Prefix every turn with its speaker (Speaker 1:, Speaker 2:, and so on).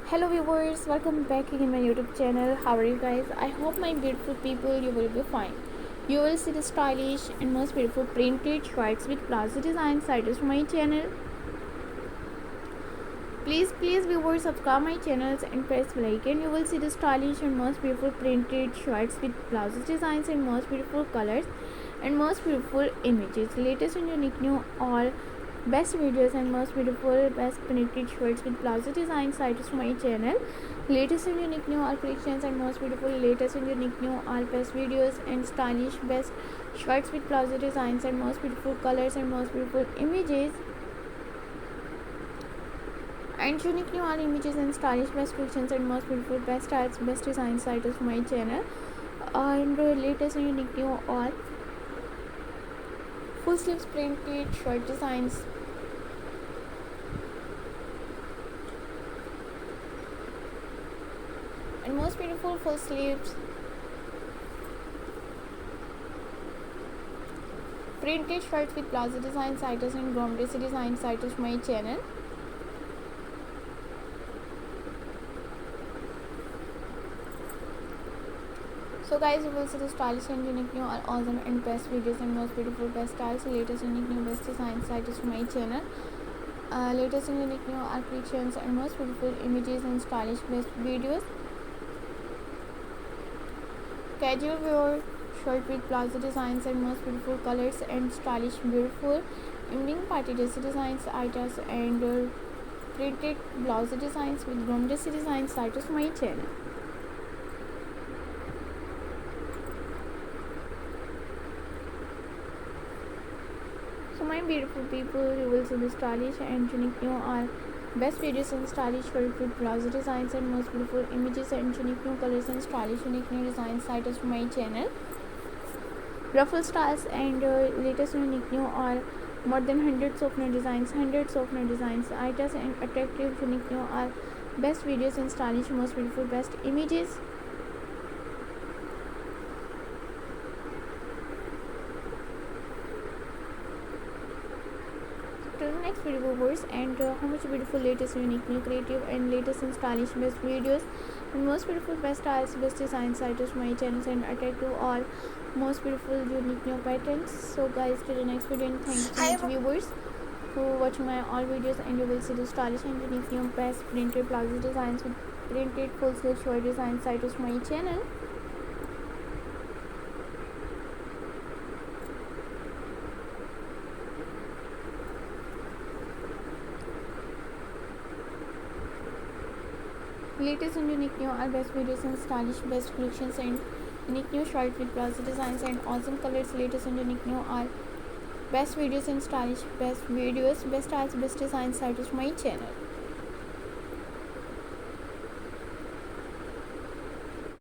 Speaker 1: Hello viewers, welcome back again my YouTube channel. How are you guys? I hope my beautiful people you will be fine. You will see the stylish and most beautiful printed shirts with plaza design items from my channel. Please viewers subscribe my channels and press like, and you will see the stylish and most beautiful printed shirts with blouse designs and most beautiful colors and most beautiful images. Latest and unique new all best videos and most beautiful best printed shirts with plaza design items from my channel. Latest and unique new all collections and most beautiful latest and unique new all best videos and stylish best shirts with plaza designs and most beautiful colors and most beautiful images and unique new all images and stylish best collections and most beautiful best styles best design items from my channel. And latest and unique new all full sleeves printed shirt designs and most beautiful full sleeves printed shirts with plaza design items and gromdessy design items from my channel. So guys, you will see the stylish and unique new awesome and best videos and most beautiful best styles, latest and unique new best design items from my channel. Latest and unique new art collections and most beautiful images and stylish best videos. Casual wear shirt with plaza designs and most beautiful colors and stylish beautiful evening party dress designs items and printed blouse designs with gromdessy designs items from my channel. So my beautiful people, you will see the stylish and unique new all best videos and stylish shirt with blouse designs and most beautiful images and unique new colors and stylish unique new designs items from my channel. Ruffle styles and latest and unique new all more than hundreds of new designs items and attractive unique new all best videos and stylish most beautiful best images. To the next video viewers, and how much beautiful latest unique new creative and latest and stylish best videos and most beautiful best styles best designs items from my channels and attractive all most beautiful unique new patterns. So guys, to the next video, and thank you so much viewers for watching my all videos, and you will see the stylish and unique new best printed blouse designs with printed full sleeve shirt designs items from my channel. Latest and unique new are best videos and stylish best collections and unique new shirt with plaza designs and awesome colors. Latest and unique new are best videos and stylish best videos best styles best designs items from my channel.